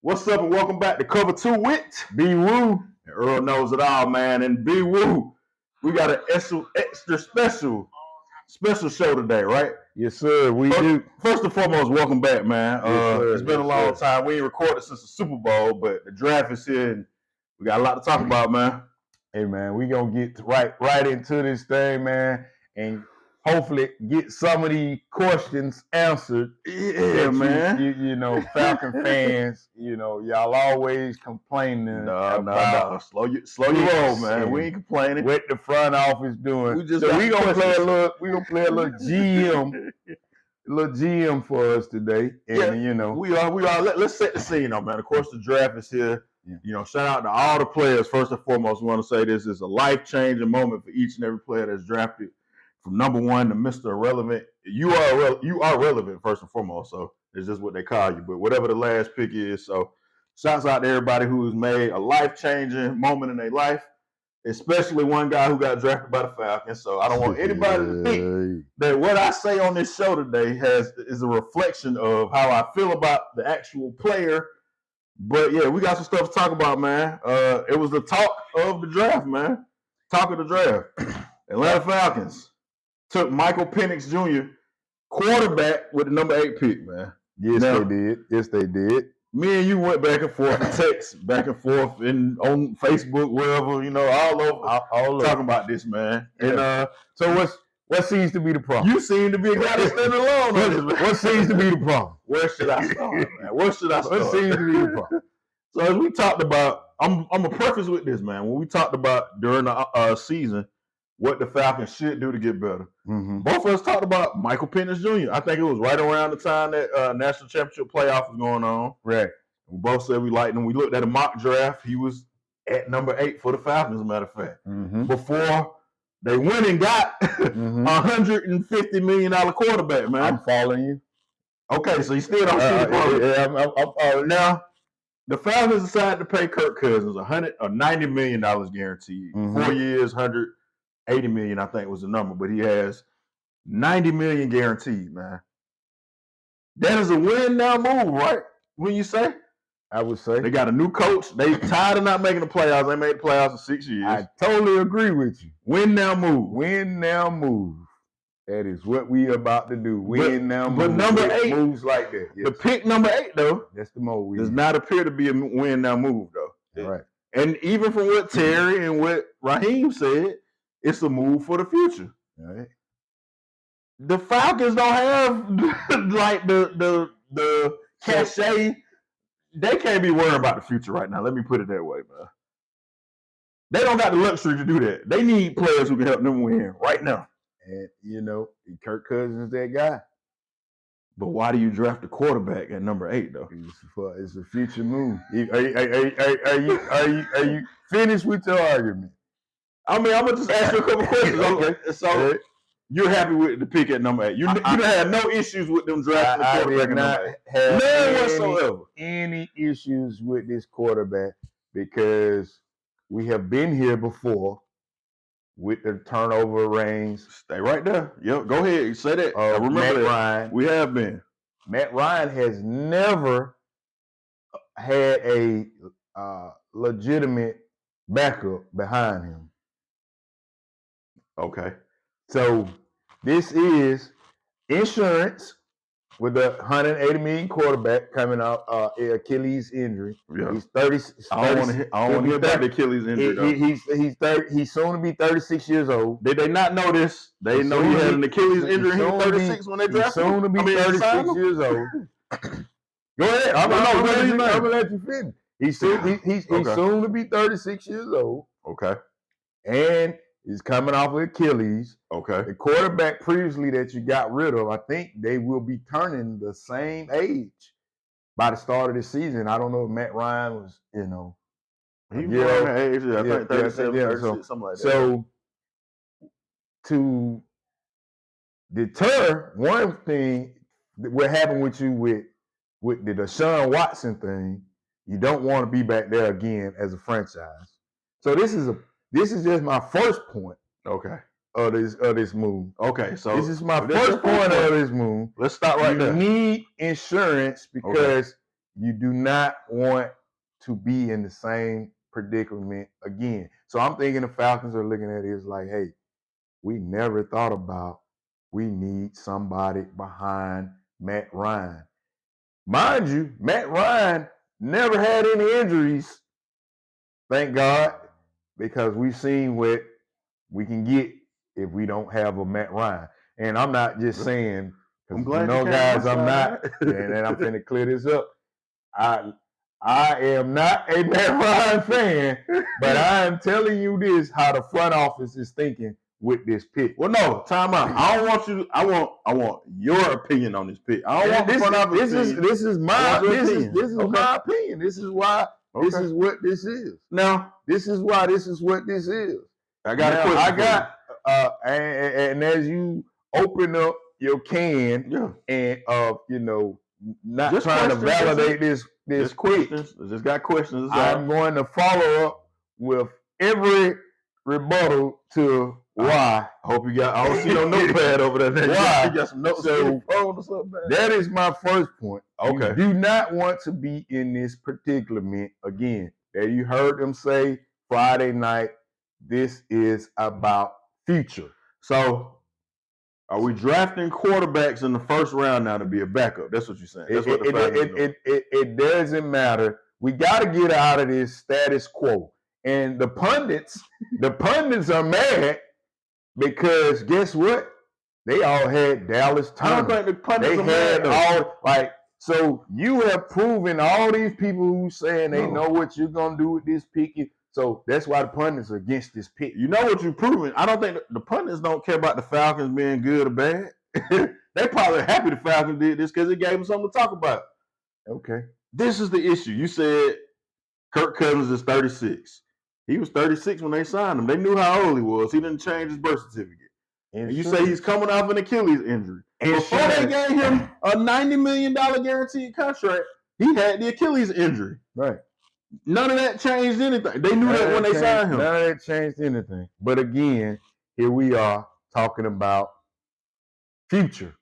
What's up and welcome back to Cover 2 with B-Woo. Earl knows it all, man. And B-Woo, we got an extra special show today, right? Yes, sir. We do. First and foremost, welcome back, man. Yes, it's been a long time. We ain't recorded since the Super Bowl, but the draft is here and we got a lot to talk about, man. Hey, man, we gonna get right into this thing, man, and hopefully get some of the questions answered. Yeah, man. You know, Falcon fans, y'all always complaining about slow your roll, man. We ain't complaining. What the front office doing. We gonna play a little GM for us today. And we are. Let's set the scene up, man. Of course, the draft is here. Yeah. Shout out to all the players. First and foremost, we want to say this is a life-changing moment for each and every player that's drafted from number one to Mr. Irrelevant. You are relevant, first and foremost, so it's just what they call you. But whatever the last pick is, so shouts out to everybody who's made a life-changing moment in their life, especially one guy who got drafted by the Falcons. So I don't want anybody to think that what I say on this show today is a reflection of how I feel about the actual player. But yeah, we got some stuff to talk about, man. It was the talk of the draft, man. Talk of the draft. Atlanta Falcons took Michael Penix Jr., quarterback, with the number 8 pick, man. Yes, they did. Me and you went back and forth in text, back and forth on Facebook, wherever, all over talking about this, man. Yeah. And so what seems to be the problem? You seem to be a guy that's standing alone on this, man. What seems to be the problem? Where should I start, man? What seems to be the problem? So as we talked about, I'm gonna preface with this, man. When we talked about during the season what the Falcons should do to get better, both of us talked about Michael Penix Jr. I think it was right around the time that national championship playoff was going on. Right. We both said we liked him. We looked at a mock draft. He was at number 8 for the Falcons, as a matter of fact. Before they went and got a $150 million quarterback, man. I'm following you. Okay, so you still don't see the problem. Yeah, I'm following. Now, the Falcons decided to pay Kirk Cousins $90 million guaranteed. 4 years, $180 million, I think was the number, but he has $90 million guaranteed, man. That is a win now move, right? When you say? I would say. They got a new coach. They tired of not making the playoffs. They made the playoffs in 6 years. I totally agree with you. Win now move. Win now move. That is what we about to do. Win now move. But number 8 moves like that. Yes. The pick number 8, though, that's the move. Does not appear to be a win now move, though. Right. And even from what Terry and what Raheem said, it's a move for the future. All right. The Falcons don't have like the cachet. They can't be worried about the future right now. Let me put it that way, man. They don't got the luxury to do that. They need players who can help them win right now. And Kirk Cousins is that guy. But why do you draft a quarterback at number 8, though? It's a future move. Are you finished with your argument? I mean, I'm gonna just ask you a couple questions. Okay. So you're happy with the pick at number 8? You don't have no issues with them drafting a quarterback at number 8? None whatsoever. Any issues with this quarterback because we have been here before with the turnover range. Stay right there. Yep, go ahead. Say that. I remember Matt that. Ryan. We have been. Matt Ryan has never had a legitimate backup behind him. Okay. So this is insurance with the $180 million quarterback coming out Achilles injury. Yeah. He's 30. I don't want to hear about the Achilles injury. He's 30. He's soon to be 36 years old. Did they not know this? They know he had an Achilles injury. He was 36 when they drafted him. Soon to be 36 years old. Go ahead. I'm gonna let you finish. He's soon to be 36 years old. Okay. And he's coming off of Achilles. Okay. The quarterback previously that you got rid of, I think they will be turning the same age by the start of the season. I don't know if Matt Ryan was, he was around that age. I think 37, 36, something like that. So to deter one thing, what happened with you with the Deshaun Watson thing, you don't want to be back there again as a franchise. So this is just my first point. Okay. Of this move. Okay, so this is my first point of this move. Let's start right there. You need insurance because You do not want to be in the same predicament again. So I'm thinking the Falcons are looking at it as like, hey, we never thought about we need somebody behind Matt Ryan. Mind you, Matt Ryan never had any injuries, thank God, because we've seen what we can get if we don't have a Matt Ryan. And I'm not just saying, I'm because glad you came guys, on I'm my not, side. and I'm finna clear this up. I am not a Matt Ryan fan, but I am telling you this, how the front office is thinking with this pick. Well, no, time out. I don't want you. I want your opinion on this pick. I don't want the front office opinion. This is my opinion. my opinion. This is why this is what this is. Now, this is why this is what this is. I got a question. And as you open up your can and not just trying to validate this quick. Just got questions. I'm going to follow up with every rebuttal to why. I hope you got. I don't see no notepad over there. Why? You got some notes on your phone or something. That is my first point. Okay. You do not want to be in this predicament again. That you heard them say Friday night. This is about future. So, are we drafting quarterbacks in the first round now to be a backup? That's what you're saying. That's what the Falcons doing. It doesn't matter. We got to get out of this status quo. And the pundits are mad because guess what? They all had Dallas Turner. I don't think the pundits are mad though. So you have proven all these people who saying they know what you're gonna do with this pick. So that's why the pundits are against this pick. You know what you're proving. I don't think the pundits don't care about the Falcons being good or bad. They probably happy the Falcons did this because it gave them something to talk about. Okay. This is the issue. You said Kirk Cousins is 36. He was 36 when they signed him. They knew how old he was. He didn't change his birth certificate. And you say he's coming off an Achilles injury. And before they gave him a $90 million guaranteed contract, he had the Achilles injury. Right. None of that changed anything. They knew that when they signed him. None of that changed anything. But again, here we are talking about future.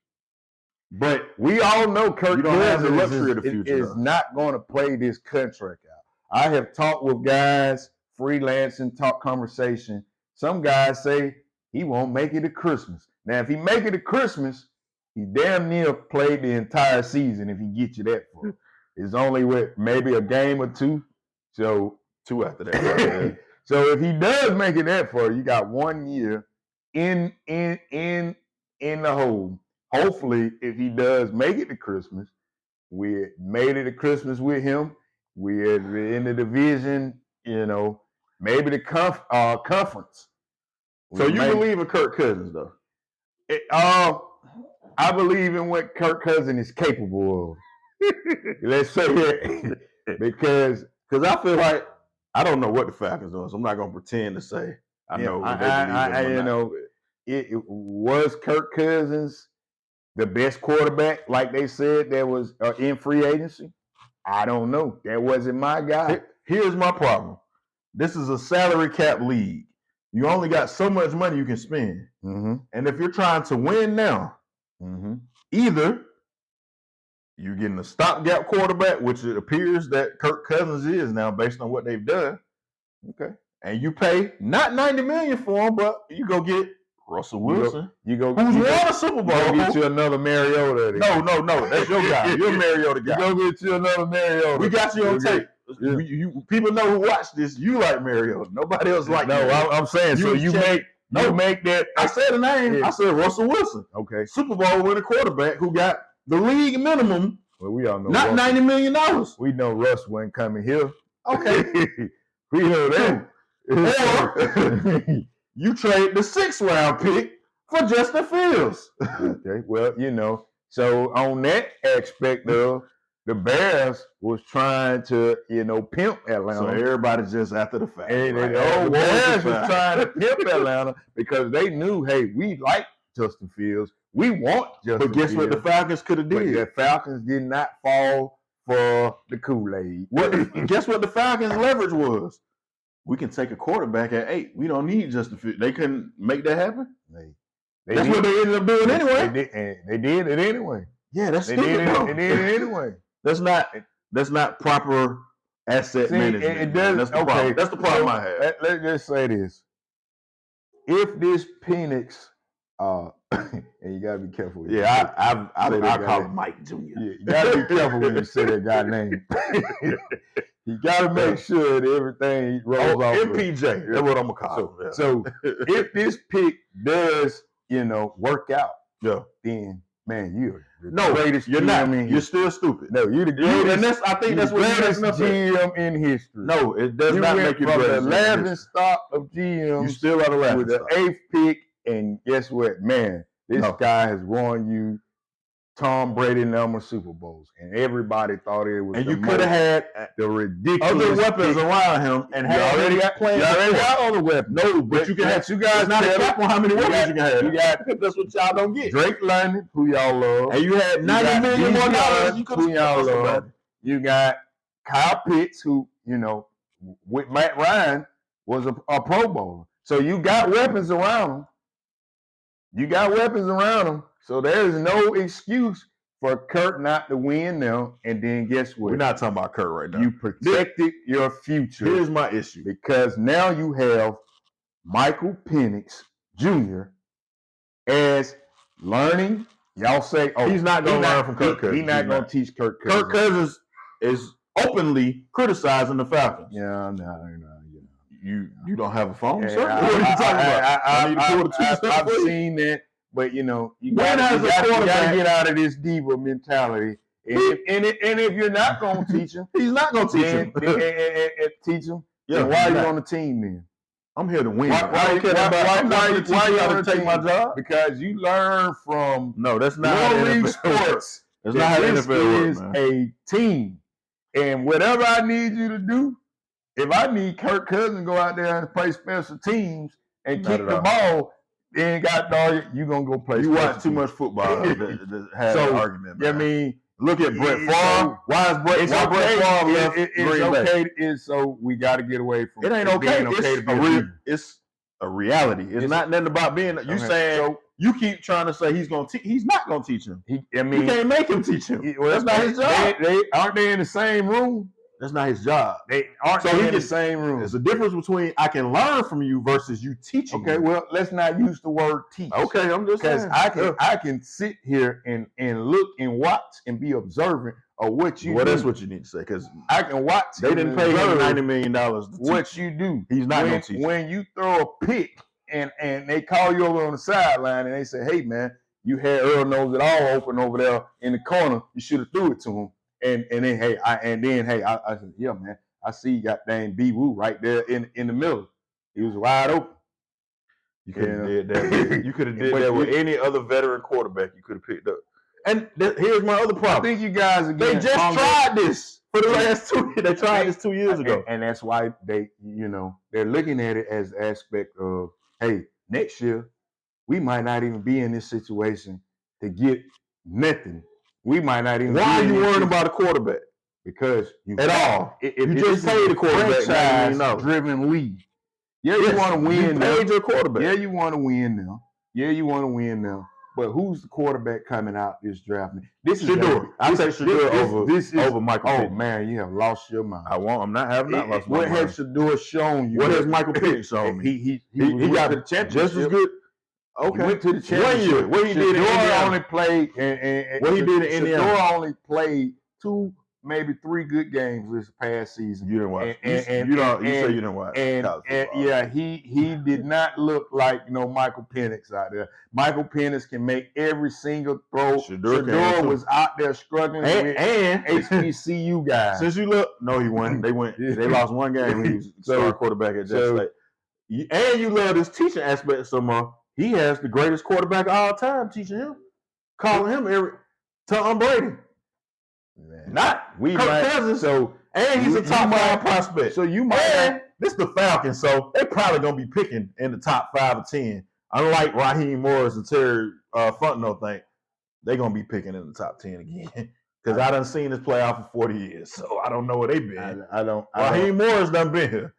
But we all know Kirk Cousins is not going to play this contract out. I have talked with guys, freelancing, talk conversation. Some guys say he won't make it to Christmas. Now, if he make it to Christmas, he damn near played the entire season if he gets you that far. It's only with maybe a game or two. So 2 after that. Right? So if he does make it that far, you got 1 year in the hole. Hopefully, if he does make it to Christmas, we made it to Christmas with him. We're in the division, maybe the conference. So you believe in Kirk Cousins, though? I believe in what Kirk Cousins is capable of. Let's say that. Because I feel like I don't know what the Falcons are, so I'm not going to pretend to say I know. It was Kirk Cousins the best quarterback, like they said, that was in free agency? I don't know. That wasn't my guy. Here's my problem. This is a salary cap league. You only got so much money you can spend. Mm-hmm. And if you're trying to win now, either you're getting a stopgap quarterback, which it appears that Kirk Cousins is now based on what they've done. Okay. And you pay not $90 million for him, but you go get Russell Wilson. Who's won a Super Bowl. You go get you another Mariota. No. That's your guy. You're a Mariota guy. You go get you another Mariota. We got you on tape. Yeah. People know who watched this. You like Mariota. Nobody else like Mariota. I'm saying you make that. I said a name. Yeah. I said Russell Wilson. Okay. Super Bowl winning quarterback who got the league minimum. Well, we all know not Russell. $90 million. We know Russ wasn't coming here. Okay. We know that. Or you trade the 6th round pick for Justin Fields. Okay. Well, so on that aspect of the Bears was trying to, pimp Atlanta. So everybody's just after the fact. And the Bears was trying to pimp Atlanta because they knew, hey, we like Justin Fields. We want Justin Fields. But guess what the Falcons could have did? The Falcons did not fall for the Kool-Aid. Guess what the Falcons' leverage was? We can take a quarterback at 8. We don't need Justin Fields. They couldn't make that happen? That's what they ended up doing anyway. They did it anyway. Yeah, that's They stupid. did it anyway. That's not. That's not proper asset management. It does. That's the problem. That's the problem I have. Let's just say this: if this Penix, and you gotta be careful. With I call him Mike Jr. Yeah, you gotta be careful when you say that guy's name. You gotta make sure that everything rolls off. MPJ. That's what I'm gonna call him. So if this pick does, work out, yeah, then man, you're the no, greatest you're GM not. in You're still stupid. No, you're the greatest. I think that's what greatest GM in history. No, it does not make you from great. The laughing stock of GMs. You still are the laughing with the 8th pick, and guess what, man? This guy has won you Tom Brady number Super Bowls, and everybody thought it was. And you could have had the ridiculous other weapons around him, and you already got other weapons. No, but you can have. You guys not a cap on how many weapons you can have. You got that's what y'all don't get. Drake London, who y'all love, and you had $90 million more dollars. Who y'all love. You got Kyle Pitts, who with Matt Ryan was a Pro Bowler. So you got weapons around him. So there is no excuse for Kurt not to win now. And then guess what? We're not talking about Kurt right now. You protected your future. Here's my issue. Because now you have Michael Penix Jr. as learning. Y'all say, he's not going to learn from Kirk Cousins. He's not going to teach Kirk Cousins. Kirk Cousins is openly criticizing the Falcons. Yeah, no. You don't have a phone, sir? What are you talking about? I've seen that. But you gotta get out of this diva mentality, and if you're not gonna teach him, he's not gonna teach him. Teach him. Yeah, why are you on the team then? I'm here to win. Why you got to take my job? Because you learn from that's not how league sports. That's not how the NFL works, man. A team, and whatever I need you to do, if I need Kirk Cousins to go out there and play special teams and kick the ball. Then you gonna go play. You watch too much football to have an argument. I mean, look at Brett Favre. Why is Brett Favre left Green Bay? So we got to get away from it. Ain't okay. It's a reality. It's not nothing about being. You saying you keep trying to say he's gonna teach. He's not gonna teach him. You can't make him teach him. That's not his job. Aren't they in the same room? That's not his job. They aren't in the same room. There's a difference between I can learn from you versus you teaching. Okay, well, let's not use the word teach. Okay, I'm just saying. Because I can sit here and look and watch and be observant of what you do. Well, that's what you need to say, because I can watch. They didn't pay him $90 million to teach. What you do. He's not going to teach. When you throw a pick and they call you over on the sideline and they say, hey, man, you had Earl Nose it all open over there in the corner. You should have threw it to him. And then I said, yeah, man. I see you got dang B Woo right there in the middle. He was wide open. You could have did that. You could have did that with any other veteran quarterback you could have picked up. And here's my other problem. I think you guys they just tried this for the last 2 years. They tried this 2 years ago. And that's why they're looking at it as the aspect of, hey, next year we might not even be in this situation to get nothing. We might not even. Why are you worried about a quarterback? Because you just paid the quarterback franchise-driven league. Yeah, you want to win. You paid your quarterback. Yeah, you want to win now. But who's the quarterback coming out this draft? This is Shador. I take Shador over Michael Pittman. Oh man, you have lost your mind. I'm not having that lost my mind. What has Shador shown you? What has Michael Pittman shown me? He got the championship. Just as good. Okay. He went to the championship. 1 year. What he did in Indiana. Only played and what he did in Indiana. Shador only played 2, maybe 3 good games this past season. You didn't watch. You say you didn't watch. Yeah, he did not look like Michael Penix out there. Michael Penix can make every single throw. Shador was out there struggling with HBCU guys. Since you look, no, he won. They lost 1 game when he was starting quarterback at Jackson State. And you love this teaching aspect so much. He has the greatest quarterback of all time teaching him, calling him Tom Brady. Man. Not Kirk Cousins. And he's a top 5 prospect. So you might. And this is the Falcons, so they're probably gonna be picking in the top 5 or 10. Unlike Raheem Morris and Terry Fontenot think, they're gonna be picking in the top 10 again. Because I done seen this play out for 40 years, so I don't know where they've been. Raheem Morris done been here.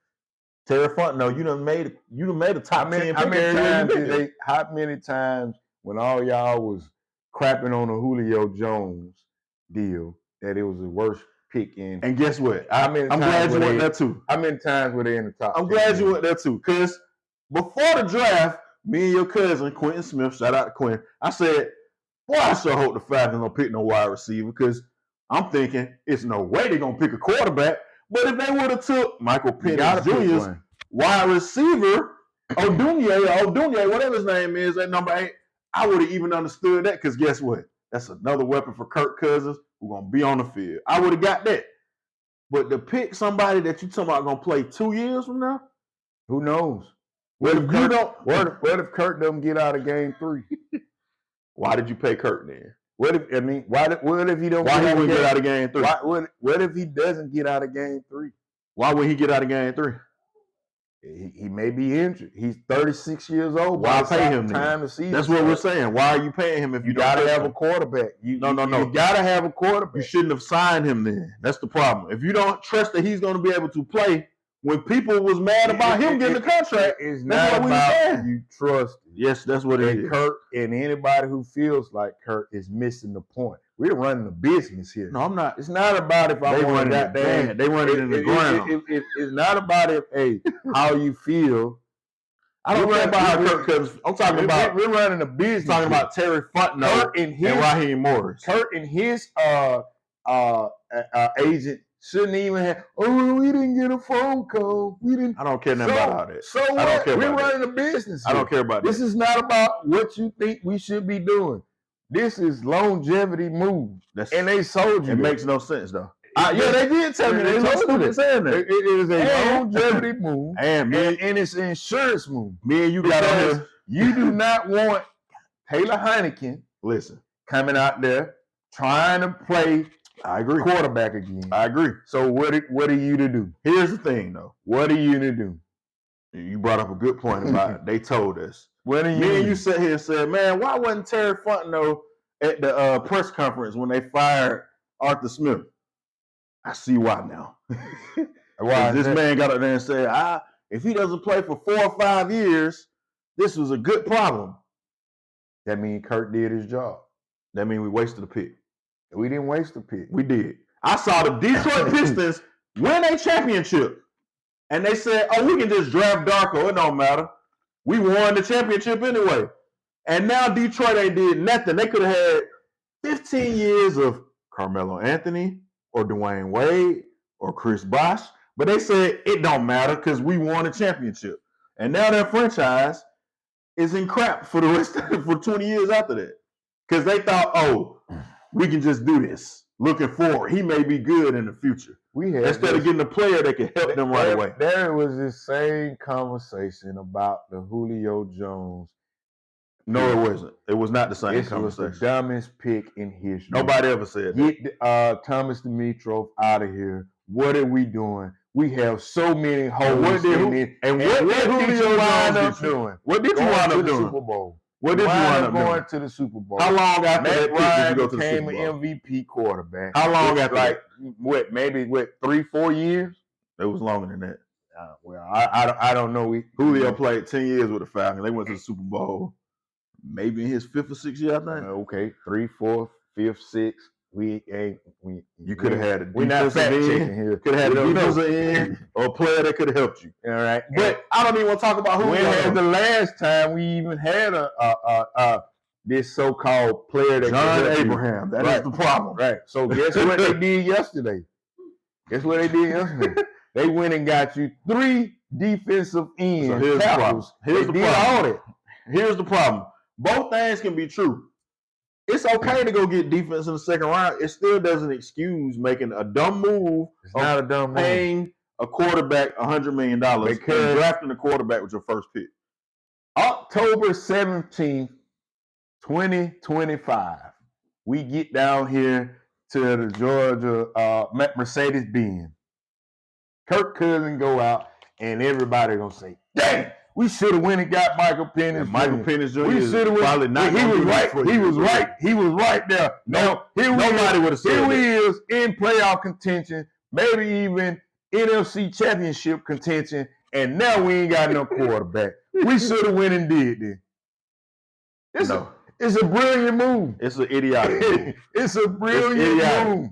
Terry Fontenot, you done made a top 10 pick. How many times when all y'all was crapping on the Julio Jones deal that it was the worst pick in. And guess what? How many I'm times glad you were went they- there too. How many times were they in the top? I'm 10? glad you went there too. Because before the draft, me and your cousin, Quentin Smith, shout out to Quentin, I said, boy, I sure hope the Falcons don't pick no wide receiver because I'm thinking it's no way they're going to pick a quarterback. But if they would have took Michael You gotta Penix pick Jr.'s one. wide receiver, Odunye, whatever his name is, at number 8, I would have even understood that because guess what? That's another weapon for Kirk Cousins who's going to be on the field. I would have got that. But to pick somebody that you talking about going to play 2 years from now? Who knows? What if you don't? What if Kirk doesn't get out of game 3? Why did you pay Kirk then? What if he don't? Why get he out wouldn't of get game, out of game 3? what if he doesn't get out of game 3? Why would he get out of game 3? He may be injured. He's 36 years old. Why by the pay him time then? the season That's what we're starts. saying. Why are you paying him if you You don't gotta trust have a him? quarterback. No. You gotta have a quarterback. You shouldn't have signed him then. That's the problem. If you don't trust that he's going to be able to play, when people was mad about him getting the contract, It's that's not what we were about saying. you trust. Yes, that's what it And is. Kirk and anybody who feels like Kirk is missing the point. We're running a business here. No, I'm not. It's not about if I They want run to it bad. They run it in the ground. It's not about how you feel. I don't care about how Kirk Cousins. I'm talking about. We're running a business. Talking about Terry Fontenot Kurt and Raheem Morris. Kurt and his agent shouldn't even have. Oh, we didn't get a phone call. We didn't. I don't care nothing about all that. So I what? don't care We're about running a business. I don't care about This that. is not about what you think we should be doing. This is longevity moves, and they sold you. It that. makes no sense though. Yeah, they did tell me. They told stupid me saying that. It is a longevity move, And it's an insurance move. me and you got on Because here. you do not want Taylor Heineken Listen, coming out there trying to play I agree. quarterback again. I agree. So what are you to do? Here's the thing though. What are you to do? You brought up a good point about it. They told us. What are you? Me and you sat here and said, man, why wasn't Terry Fontenot at the press conference when they fired Arthur Smith? I see why now. Why This man got up there and said, if he doesn't play for 4 or 5 years, this was a good problem. That means Kirk did his job. That means we wasted a pick. We didn't waste a pick. We did. I saw the Detroit Pistons win a championship. And they said, we can just draft Darko. It don't matter. We won the championship anyway. And now Detroit ain't did nothing. They could have had 15 years of Carmelo Anthony or Dwayne Wade or Chris Bosh. But they said it don't matter because we won a championship. And now their franchise is in crap for the rest of for 20 years after that. Because they thought, we can just do this. Looking forward. He may be good in the future. Instead of getting a player that can help them right away. There was this same conversation about the Julio Jones. No, it wasn't. It was not the same This conversation. was the dumbest pick in history. Nobody ever said that. Get Thomas Dimitrov out of here. What are we doing? We have so many holes what did Julio wind up doing? What did you wind up doing? Super Bowl. What did you wind up going doing? to the Super Bowl? How long after Matt that pick Ryan did you go to the became Super Bowl? an MVP quarterback. How long after like maybe 3-4 years? It was longer than that. I don't know. Julio played 10 years with the Falcons. They went to the Super Bowl maybe in his 5th or 6th year, I think. Okay, 3, 4, 5th, 6th. We You could have had a we're not fact checking defensive end. here. Could have had We a don't defensive end or a player that could have helped you. All right, But I don't even want to talk about when Julio. was the last time we even had this so-called player that John could help you? Abraham. That is Right. the problem. Right. So guess what they did yesterday? They went and got you 3 defensive ends. So here's the problem. tackles. Here's They the did problem. all that. Here's the problem. Both things can be true. It's okay to go get defense in the second round. It still doesn't excuse making a dumb move It's of not a dumb move. paying a quarterback $100 million Because- and drafting a quarterback with your first pick. October 17th, 2025, we get down here to the Georgia Mercedes-Benz. Kirk Cousins go out, and everybody gonna say, "Dang, we should have went and got Michael Penix." And Michael Penix Jr. We is should have probably went. not He gonna was do this right. for He you. was right. He was right there. Now Nobody would have said here that. he is in playoff contention, maybe even NFC Championship contention, and now we ain't got no quarterback. We should have went and did this. No. It's a brilliant move. It's an idiotic move. It's a brilliant idiotic. move.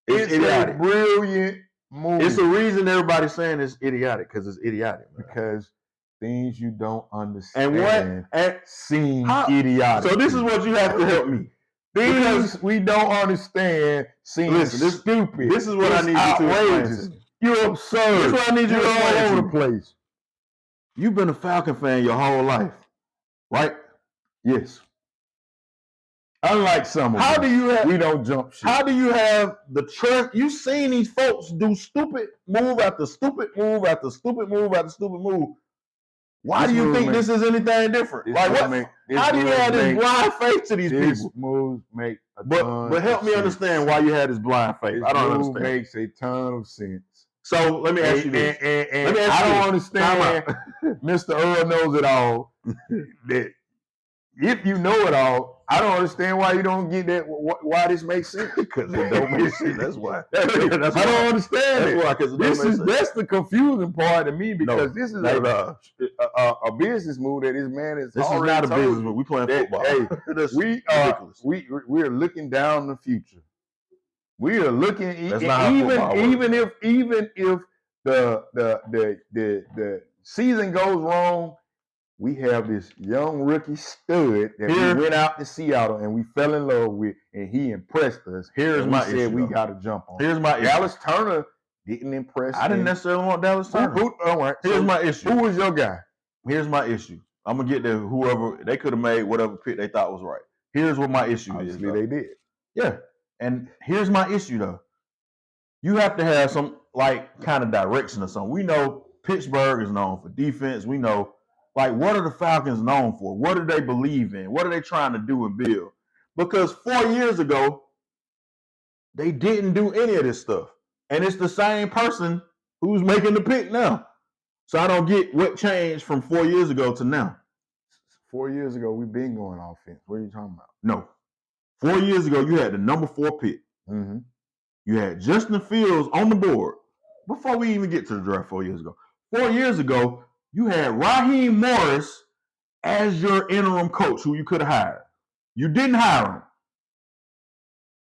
It's idiotic. a brilliant move. It's the reason everybody's saying it's idiotic because it's idiotic. Man. Because things you don't understand and seem idiotic. So this is what you have to help me. Things we don't understand seem stupid. This is what I need you to explain. You're absurd. This is what I need you to all over the place. You've been a Falcon fan your whole life, right? Yes. Unlike some of us, we don't jump shit. How do you have the trust? You've seen these folks do stupid move after stupid move after stupid move after stupid move. Why do you think this is anything different? Like what? How do you have this blind faith to these people? Moves make a ton but help me understand why you had this blind faith. I don't understand. Makes a ton of sense. So let me ask you this. I don't understand. Mr. Earl knows it all. That if you know it all, I don't understand why you don't get that. Why this makes sense? Because it don't make sense. That's why. I don't understand it. Why, that's the confusing part to me because this is a business move that this man is. This is not a business move. We playing football. Hey, we are looking down the future. We are looking even if the season goes wrong. We have this young rookie stud that we went out to Seattle and we fell in love with, and he impressed us. Here's my issue. We got to jump on. Here's my Dallas Turner didn't impress. I didn't necessarily want Dallas Turner. All right. Here's my issue. Who was your guy? Here's my issue. I'm gonna get to whoever they could have made whatever pick they thought was right. Here's what my issue is. Obviously, they did. Yeah, and here's my issue though. You have to have some kind of direction or something. We know Pittsburgh is known for defense. We know. What are the Falcons known for? What do they believe in? What are they trying to do and build? Because 4 years ago, they didn't do any of this stuff. And it's the same person who's making the pick now. So I don't get what changed from 4 years ago to now. 4 years ago, we've been going offense. What are you talking about? No. 4 years ago, you had the number 4 pick. Mm-hmm. You had Justin Fields on the board before we even get to the draft 4 years ago. 4 years ago, you had Raheem Morris as your interim coach who you could have hired. You didn't hire him.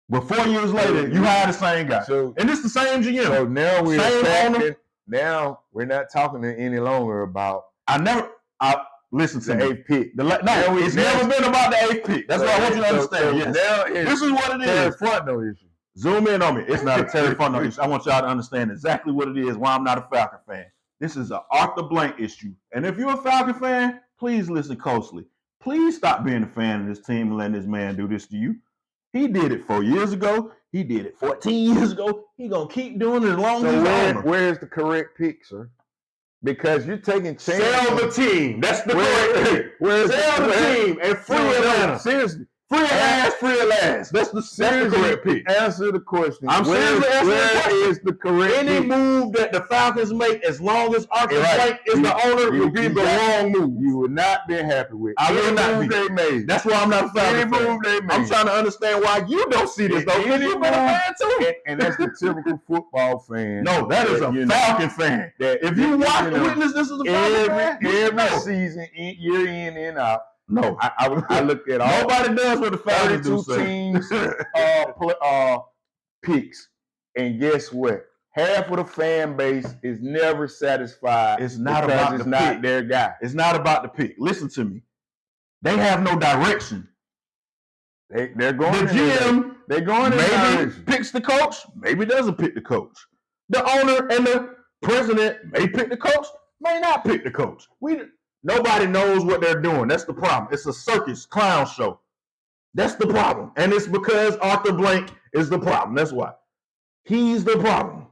But 4 years later, you hired the same guy. And it's the same GM. So now we're not talking any longer about listen to the me. 8th pick. It's never been about the 8th pick. That's what I want you to understand. Yes. Now this is what it is. Terry Fontenot issue. Zoom in on me. It's not a Terry Fontenot issue. I want y'all to understand exactly what it is, why I'm not a Falcon fan. This is an Arthur Blank issue. And if you're a Falcon fan, please listen closely. Please stop being a fan of this team and letting this man do this to you. He did it 4 years ago. He did it 14 years ago. He's going to keep doing it as long as he's on. Where's the correct pick, sir? Because you're taking chances. Sell the team. That's the correct pick. Sell the team and free Atlanta. Seriously. Free Atlanta. That's the correct pick. Answer the question. I'm seriously answering the question. Where is the correct Any pick? move that the Falcons make, as long as Arthur Blank is the owner, will be the wrong move. You would not be happy with. I will not be. They made. That's why I'm not a Falcon fan. Move they made. I'm trying to understand why you don't see this though. Because you've been a fan too. And that's the typical football fan. No, that is a Falcon fan. If you watch the witness, this is a Falcon fan. Every season, year in and out. No, I looked at all. Nobody does what the Falcons do. 32 teams picks, and guess what? Half of the fan base is never satisfied. It's not about the pick. Their guy. It's not about the pick. Listen to me. They have no direction. They're going. The GM. They're going. Maybe picks the coach. Maybe doesn't pick the coach. The owner and the president may pick the coach. May not pick the coach. Nobody knows what they're doing. That's the problem. It's a circus clown show. That's the problem. And it's because Arthur Blank is the problem. That's why. He's the problem.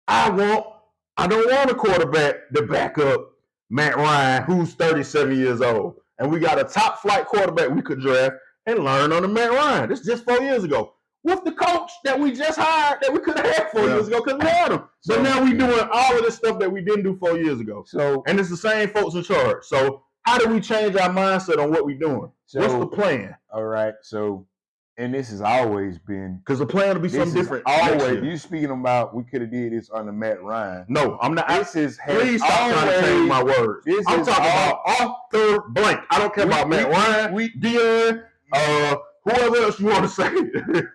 I don't want a quarterback to back up Matt Ryan, who's 37 years old. And we got a top flight quarterback we could draft and learn on the Matt Ryan. This is just 4 years ago. With the coach that we just hired that we could have had 4 years ago because we had him. So now we're doing all of this stuff that we didn't do 4 years ago. And it's the same folks in charge. So how do we change our mindset on what we're doing? What's the plan? All right. So, and this has always been. Because the plan will be something different. Always. You speaking about we could have did this under Matt Ryan. No, I'm not. Please stop trying to change my words. I'm talking about Arthur Blank. I don't care about Matt Ryan, Dion, Whoever else you want to say.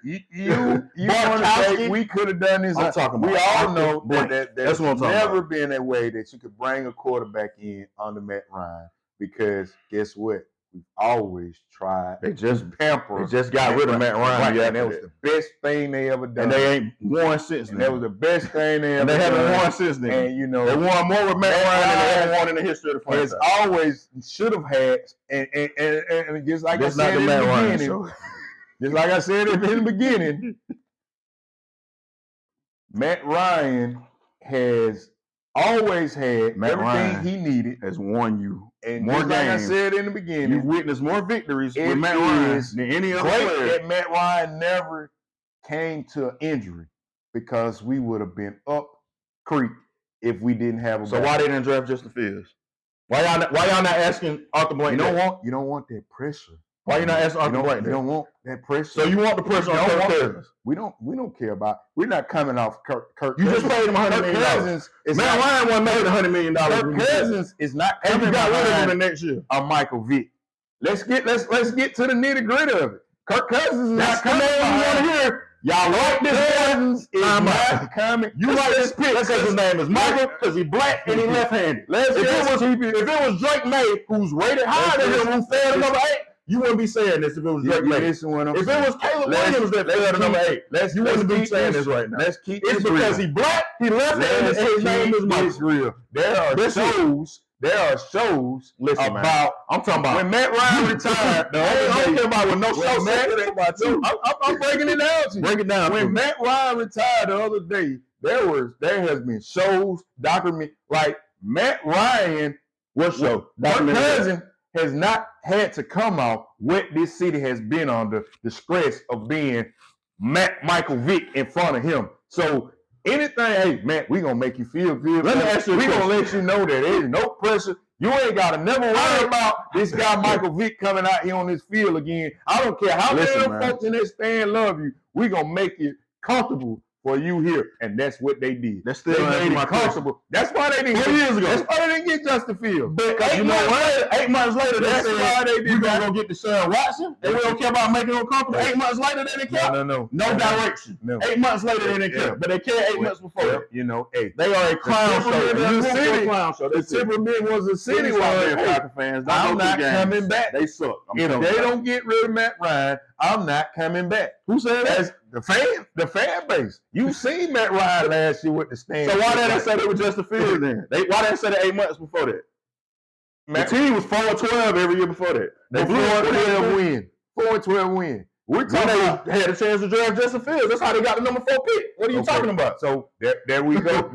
You want to say we could have done this? I'm talking about. We all know that That's what I'm talking never about. been a way that you could bring a quarterback in under Matt Ryan, because guess what? We've always tried. They just pamper. They just got rid of Matt Ryan. And that was the best thing they ever done. And they ain't won since then. That was the best thing they ever done. And they haven't won since then. And you know, they won more with Matt Ryan than they ever won in the history of the franchise. It's always should have had, and just like I said in the beginning, just like I said in the beginning, Matt Ryan has always had everything he needed. Has won you and more games. Like I said in the beginning, you've witnessed more victories with Matt Ryan than any other player. That Matt Ryan never came to an injury, because we would have been up creek if we didn't have a. So why they didn't draft Justin Fields? Why y'all not asking Arthur Blank? You don't want that pressure. Why you not asking Arthur Blank? You don't want that pressure. So you want the pressure on Kirk Cousins? We don't care about. We're not coming off Kirk. You just paid him $100 million. Matt Ryan wasn't made $100 million. Kirk Cousins is not coming. And you got rid of him the next year. Michael Vick. Let's get to the nitty gritty of it. Kirk Cousins is not coming. You want to hear? Y'all like this Cousins is not coming. You like this pick because his name is Michael, because he's black and he's left-handed. If it was Drake May, who's rated higher than him, who fell to number 8, you wouldn't be saying this if it was Drake May. If it was Caleb Williams that fell to number 8, you wouldn't be saying this right now. It's because he's black, he left-handed, and his name is Michael. There are shows about. I'm talking about when Matt Ryan retired. I don't care about when no show said. I'm breaking it down to you. Break it down. When Matt Ryan retired the other day, there has been shows, document like Matt Ryan. What show? Kirk Cousins has not had to come out what this city has been under the stress of being Michael Vick in front of him. So anything, hey, Matt, we gonna make you feel good. Let me ask you. We gonna let you know that there's no pressure. You ain't gotta never worry about this guy Michael Vick coming out here on this field again. I don't care how many of them folks in that stand love you. We gonna make it comfortable for you here, and that's what they did. That's still made it comfortable. That's why they didn't. 4 years ago. That's why they didn't get Justin Fields. Because you know what? 8 months later, that's why they did. We gonna go get Deshaun Watson, and we don't care about making them comfortable. 8 months later, they didn't care. No direction. 8 months later, they didn't care. But they cared 8 months before. You know, hey, they are a clown show. The temperament was a city Falcon fans. I'm not coming back. They suck. If they don't get rid of Matt Ryan, I'm not coming back. Who said that? The fan base. You seen Matt Ryan last year with the stand. So why did they say they were Justin Fields then? Why did they say that 8 months before that? The team was 4-12 every year before that. They 4-12 win. 4-12 win. We're talking about they had a chance to draft Justin Fields. That's how they got the number 4 pick. What are you talking about? So there we go.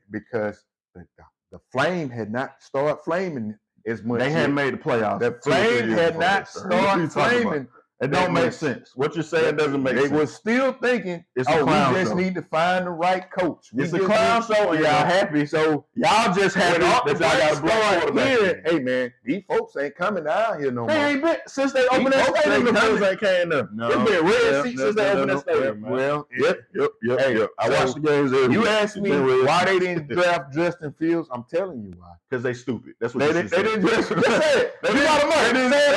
Because the flame had not started flaming as much. They hadn't made the playoffs. The flame had not started flaming. It don't make sense. What you're saying doesn't make sense. They were still thinking, we just need to find the right coach. It's a clown show, and y'all happy. So y'all just happy that y'all got a black quarterback. Hey, man, these folks ain't coming down here no more. They ain't been since they opened that stadium. The Bills ain't came there. It's been red seats since they opened that stadium. Well, yep. I watched the games every You asked me why they didn't draft Justin Fields. I'm telling you why. Because they stupid. That's what they didn't draft. They got a money. They didn't say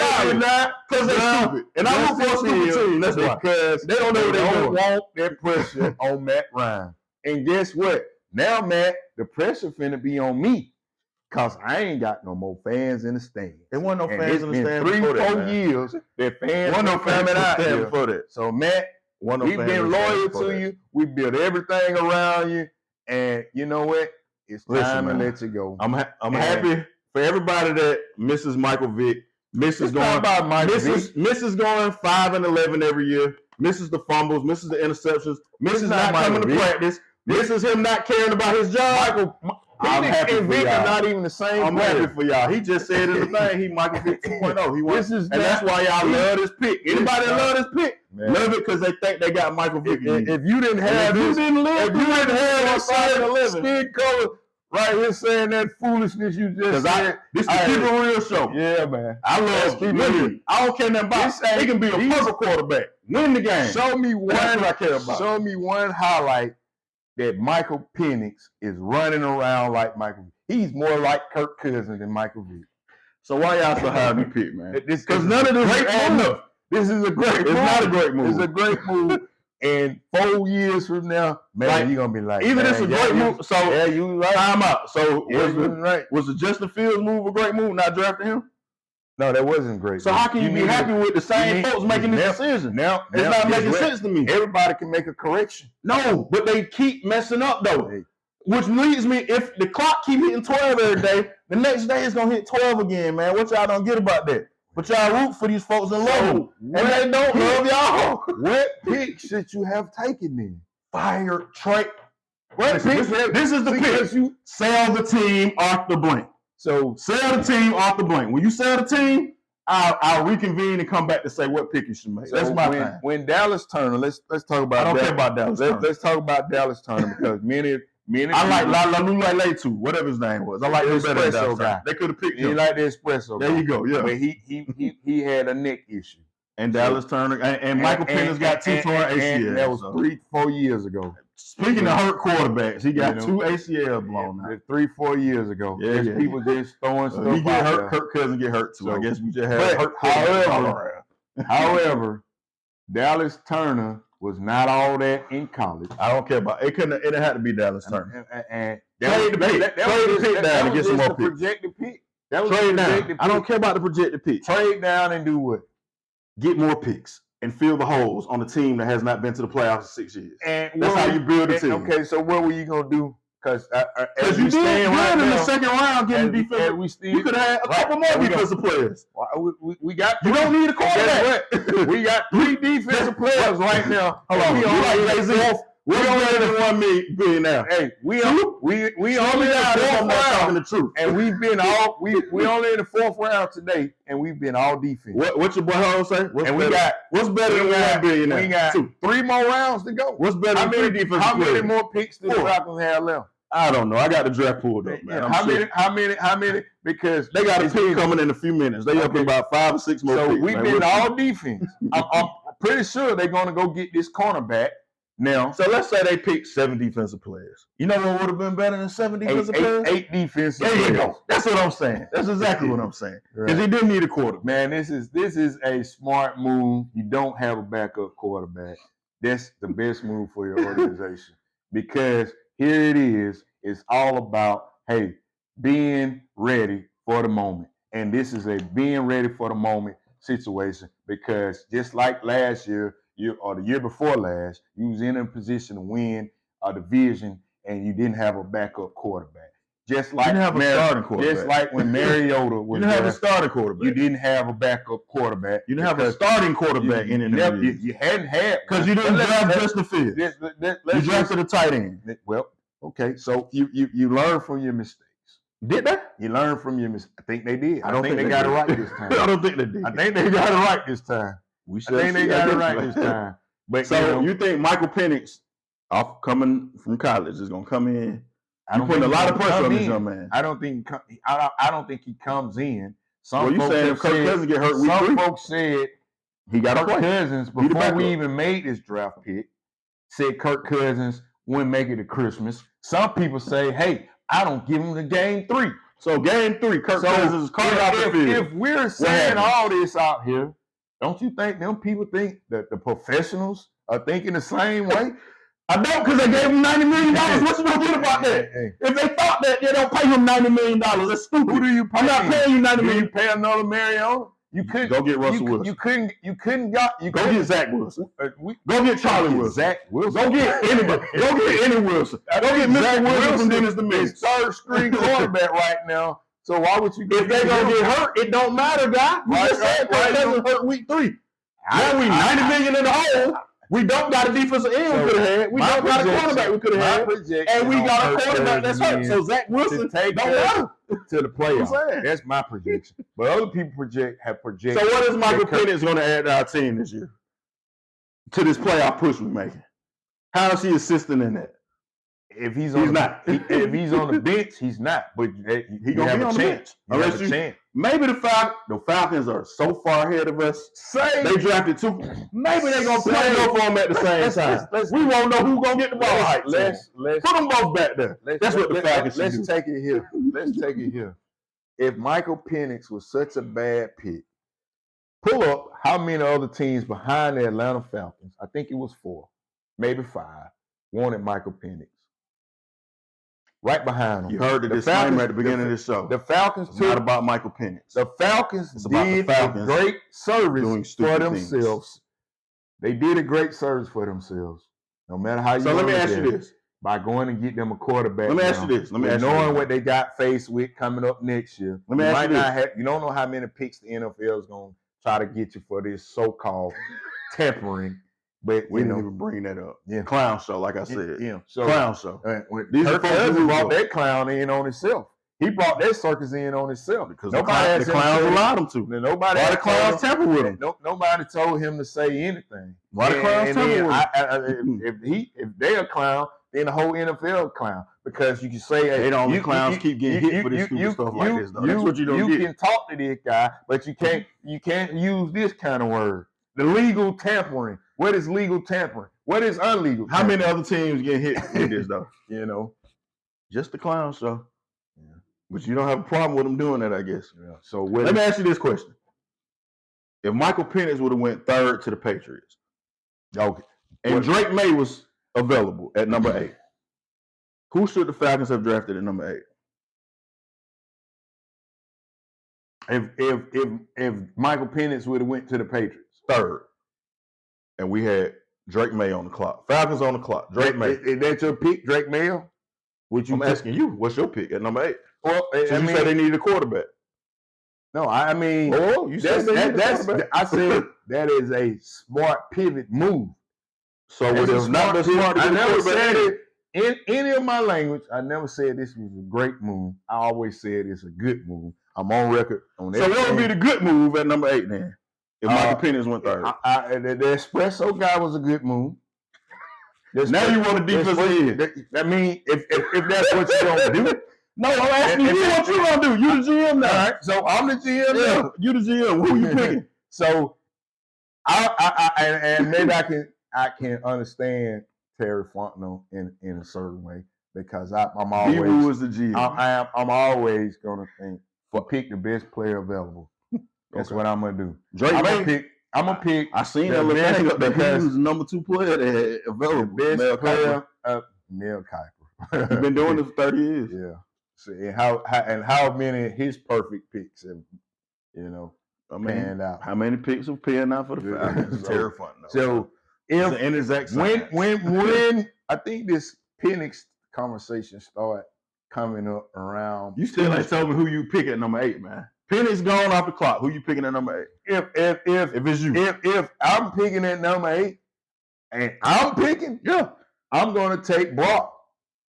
because they stupid. And I root for a stupid team. That's why. Because they don't know what they don't want that pressure on Matt Ryan. And guess what? Now, Matt, the pressure finna be on me. Because I ain't got no more fans in the stands. There wasn't no fans in the stands 3-4 years that fans wasn't no fans in the stands before that. So, Matt, we've been loyal to you. We built everything around you. And you know what? It's time to let you go. I'm happy for everybody that misses Michael Vick. Misses going 5-11 every year. Misses the fumbles. Misses the interceptions. Misses not coming to practice. Misses him not caring about his job. I'm happy for y'all. Not even the same. I'm happy for y'all. He just said in the thing, he Michael Vick 2.0. He wants, and that's why y'all love this pick. Anybody that love this pick, love it because they think they got Michael Vick. If you didn't have this, if you didn't have that skin color right here saying that foolishness you just said. This is the Keep It Real show. Yeah, man. I love winning. I don't care nothing about it. He can be a perfect quarterback. Win the game. Show me one. That's what I care about. Show me one highlight that Michael Penix is running around like Michael Vick. He's more like Kirk Cousins than Michael Vick. So why y'all so high on the pick, man? Because none of this is adding up. This is a great move. It's not a great move. It's a great move. And 4 years from now, man, Like, you're gonna be like, either this is a great move. So yeah, you right. time out. So Yeah, right. was the Justin Fields move a great move? Not drafting him? No, that wasn't great. So how can you be happy with the same folks making this decision? Now it's not making sense to me. Everybody can make a correction. No, but they keep messing up though. Hey. Which leads me, if the clock keep hitting 12 every day, the next day it's gonna hit 12 again, man. What y'all don't get about that? But y'all root for these folks and love them. And they don't love y'all. What pick should you have taken then? Fire, trade. This is the pick. You sell the team off the blank. So sell the team off the blank. When you sell the team, I'll reconvene and come back to say what pick you should make. So that's my thing. When Dallas Turner, let's talk about. I don't care about Dallas. Let's talk about Dallas Turner because many. I like Lale too, whatever his name was. I like the espresso guy. They could have picked him. He like the espresso. There you go. Yeah, but he had a neck issue. And Dallas Turner and Michael Penix got 2 torn ACLs. And that was 3-4 years ago. Speaking of hurt quarterbacks, he got 2 ACL blown out. 3-4 years ago. Yeah. People just throwing stuff he get out hurt. Kirk Cousins get hurt too. So, I guess we just had hurt. However, Dallas Turner was not all that in college. I don't care about it. It had to be Dallas Turner. And trade the pick down and get some more picks. Projected pick. That was trade down. I don't care about the projected pick. Trade down and do what? Get more picks and fill the holes on a team that has not been to the playoffs in 6 years. And that's how you build a team. Okay, so what were you gonna do? Because you did good in the second round getting defensive. We could have had a couple more defensive players. We got. You don't need a quarterback. We got 3 defensive players right now. Hold on. You like Jay-Z? We only in the $1 billion now. Hey, we only in the 4th round. The truth. And we've been we only in the 4th round today, and we've been all defense. What's your boy Hall say? What's better than $1 billion now? We got 3 more rounds to go. What's better than 3 defensive players? How many more picks do the Falcons have left? I don't know. I got the draft pulled up, man. How many? Because they got a pick coming in a few minutes. They up in about 5 or 6 more picks. So we've been all defense. I'm pretty sure they're going to go get this cornerback. Now, so let's say they picked 7 defensive players. You know what would have been better than 7 defensive players? 8 defensive players. There you go. That's what I'm saying. That's exactly what I'm saying. Because he didn't need a quarterback. Man, this is a smart move. You don't have a backup quarterback. That's the best move for your organization. Because here it is. It's all about, hey, being ready for the moment. And this is a being ready for the moment situation. Because just like last year, or the year before last, you was in a position to win a division and you didn't have a backup quarterback. Just like you didn't have a starting quarterback. Just like when Mariota was you didn't have a starting quarterback. You didn't have a backup quarterback. You didn't have a starting quarterback in the you hadn't had because you didn't draft Justin Fields. You drafted a tight end. Well, okay, so you learn from your mistakes. Did they? You learn from your mistakes. I think they did. I don't think they got it right this time. I don't think they did. I think they got it right this time. I think they got it right this time. But so you think Michael Penix, coming from college, is going to come in? I'm putting a lot of pressure on this young man. I don't think he comes in. You saying if Kirk Cousins get hurt, some folks said he got Kirk Cousins before we even made this draft pick. Said Kirk Cousins wouldn't make it to Christmas. Some people say, hey, I don't give him the game 3. So game 3, Kirk Cousins is caught out the field. If we're saying all this out here, don't you think them people think that the professionals are thinking the same way? I don't, because they gave him $90 million. What you gonna do about that? If they thought that, they don't pay him $90 million. That's stupid. Who do you pay? I'm not paying you $90 million. You pay another Mariota? You couldn't go get Russell Wilson. You couldn't get Zach Wilson. Go get Charlie Wilson. Zach Wilson. Go get anybody. Go get any Wilson. Go get Mr. Wilson from Dennis the Mix. Third string quarterback right now. So why would you? If they gonna get hurt, it don't matter, guy. Right, hurt week 3. Now we $90 million in the hole. We don't got a defensive end we could have had. We don't got a quarterback we could have had. And we got a quarterback that's hurt. So Zach Wilson don't matter to the playoffs. That's my projection. But other people have projected. So what is Michael Penix going to add to our team this year? To this playoff push we're making? How is he assisting in that? If he's on the bench, he's not. But he gonna be on the bench. Unless you chance. Maybe the Falcons are so far ahead of us. They drafted 2. Maybe they're gonna play both of them at the same time. We won't know who's gonna get the ball. Let's put them both back there. That's what the Falcons should do. Let's take it here. Let's take it here. If Michael Penix was such a bad pick, pull up how many other teams behind the Atlanta Falcons, I think it was 4, maybe 5, wanted Michael Penix. Right behind them. You heard the disclaimer at the beginning of this show. The Falcons it's not about Michael Penix. The Falcons did a great service for themselves. They did a great service for themselves. No matter how you So let me ask you this. By going and get them a quarterback. Let me ask you this. Knowing what they got faced with coming up next year. Let me ask you this. You don't know how many picks the NFL is going to try to get you for this so-called tampering. But we didn't even bring that up. Yeah. Clown show, like I said. Yeah. So, clown show. Kirk Cousins brought that clown in on himself. He brought that circus in on himself. Because the clowns allowed him to. Why the clowns tamper with him? Nobody told him to say anything. Why the clowns tamper with him? If they're a clown, then the whole NFL a clown. Because you can say, hey, the clowns keep getting hit for this stupid stuff like this, though. That's what you don't get. You can talk to this guy, but you can't use this kind of word. The legal tampering. What is legal tampering? What is illegal tampering? How many other teams get hit with this, though? Just the clown show. Yeah. But you don't have a problem with them doing that, I guess. Yeah. So let me ask you this question. If Michael Penix would have went 3rd to the Patriots, okay, and Drake May was available at number 8, who should the Falcons have drafted at number 8? If Michael Penix would have went to the Patriots, 3rd, and we had Drake May on the clock, Falcons on the clock, Drake May. Is that your pick, Drake May? I'm asking you, what's your pick at number 8? Well, you said they needed a quarterback. No, I mean, you said I said that is a smart pivot move. So it is not the smart. I never said it in any of my language. I never said this was a great move. I always said it's a good move. I'm on record on that. So what would be the good move at number 8 then? If Michael Penix went 3rd, the espresso guy was a good move. Now you want a defensive end. I mean, if that's what you're gonna do. No, I'm asking you what you gonna do. You the GM now. All right, so I'm the GM now. You the GM. Who you picking? So and maybe I can understand Terry Fontenot in a certain way because I'm always who was the GM. I'm always gonna think pick the best player available. That's what I'm gonna do. I'm gonna pick. I seen that little thing up there because he was the number 2 player that had available. The best player, Mel Kiper. He's been doing it for 30 years. Yeah. So, and how many of his perfect picks have panned out? How many picks have panned out for the Falcons? It's terrifying. So when I think this Penix conversation started coming up around, you still ain't told me who you pick at number 8, man. Penix gone off the clock. Who you picking at number 8? If it's you, if I'm picking at number 8, and I'm picking, I'm gonna take Brock.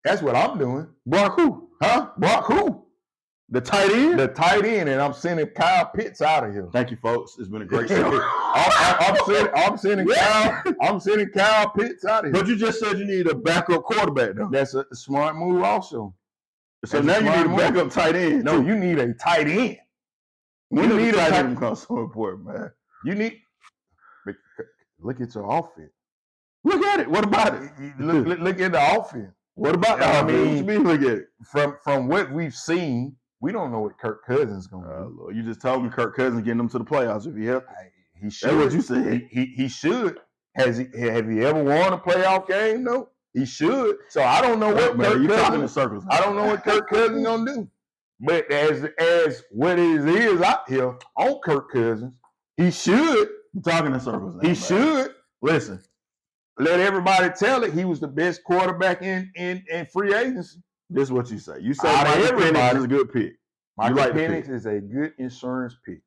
That's what I'm doing. Brock who? Huh? Brock who? The tight end? The tight end, and I'm sending Kyle Pitts out of here. Thank you, folks. It's been a great show. I'm sending Kyle Pitts out of here. But you just said you need a backup quarterback, though. That's a smart move, also. So now you need a backup tight end. No, you need a tight end. When you need a tight end becomes so important, man. You need look at your offense. Look at it. What about it? Look at the offense. What about the offense? What you mean look at it? From what we've seen, we don't know what Kirk Cousins is going to do. Lord, you just told me Kirk Cousins getting them to the playoffs if he helped. He should. That's what you said. He should. Have he ever won a playoff game? No. He should. So I don't know what Kirk Cousins. I don't know what Kirk Cousins gonna do. But as what it is out here on Kirk Cousins, he should. You're talking in circles. Now, he should. Listen. Let everybody tell it. He was the best quarterback in free agency. This is what you say. You say Michael Penix is a good pick. Michael Penix is a good insurance pick.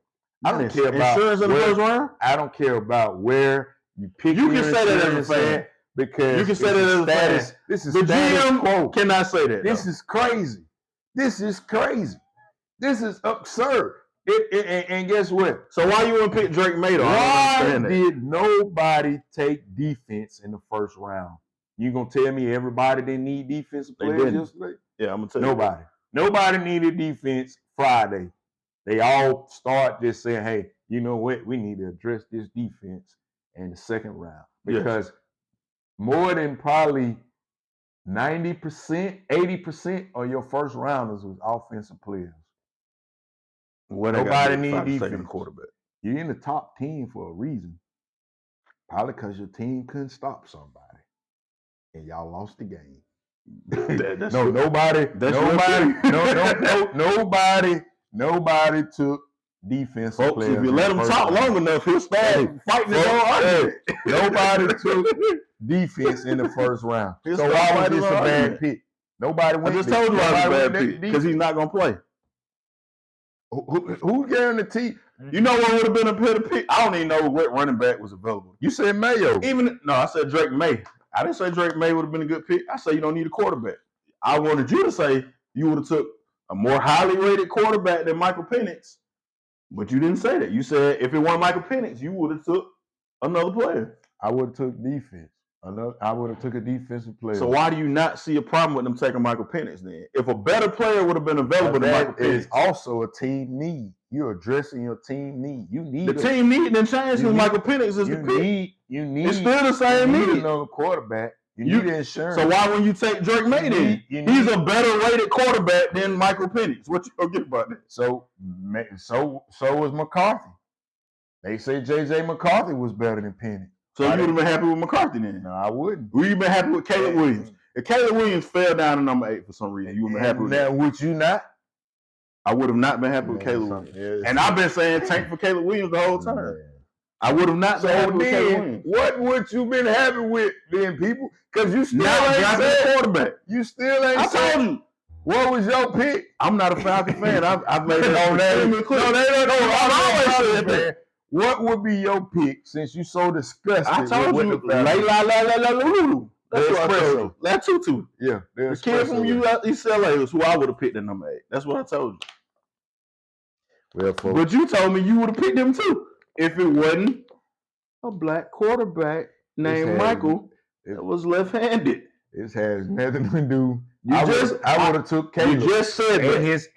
I don't care about insurance in the first round. I don't care about where you pick. You can say that as a fan because you can say that as a fan. This is the GM cannot say that. This is crazy. This is crazy. This is absurd. And guess what? So why you want to pick Drake May? Why did nobody take defense in the first round? You gonna tell me everybody didn't need defensive players yesterday? Yeah, I'm gonna tell you. Nobody needed defense Friday. They all start just saying, hey, you know what? We need to address this defense in the second round. Because more than probably 90%, 80% of your first rounders was offensive players. Nobody needed defense. Quarterback. You're in the top 10 for a reason. Probably because your team couldn't stop somebody, and y'all lost the game. Nobody took defensive Folks, players. if you let him talk long enough, he'll start fighting his own argument. Nobody took defense in the first round. So why was this a bad pick? Nobody went. I just told you I was a bad pick because he's not gonna play. Who guaranteed? You know what would have been a better pick? I don't even know what running back was available. You said Mayo. I said Drake May. I didn't say Drake May would have been a good pick. I say you don't need a quarterback. I wanted you to say you would have took a more highly rated quarterback than Michael Penix, but you didn't say that. You said if it weren't Michael Penix, you would have took another player. I would have took defense. I would have took a defensive player. So why do you not see a problem with them taking Michael Penix then? If a better player would have been available than Michael Penix, is also a team need. You're addressing your team need. You need team need didn't change because Michael Penix is the pick. It's still the same need. You need another quarterback. You need insurance. So why when you take Drake May then? He's a better rated quarterback than Michael Penix. What you gonna get about that? So was McCarthy. They say J.J. McCarthy was better than Penix. So you would have been happy with McCarthy then? No, I wouldn't. Would you been happy with Caleb Williams? If Caleb Williams fell down to number 8 for some reason, you would have been happy with that. Would you not? I would have not been happy with Caleb Williams. And I've been saying tank for Caleb Williams the whole time. I would have not been happy with Caleb Williams. What would you been happy with then, people? Because you still ain't said quarterback. You still ain't I told you. What was your pick? I'm not a Falcon fan. I've made it on that. I've always said that. What would be your pick since you so disgusted? I told you, Lulu. That's what I told you. La Tutu. Yeah. The kid from UCLA was who I would have picked at number 8. That's what I told you. Well, folks. But you told me you would have picked him too if it wasn't a black quarterback named Michael that was left-handed. This has nothing to do. I would have took Caleb. You just said and his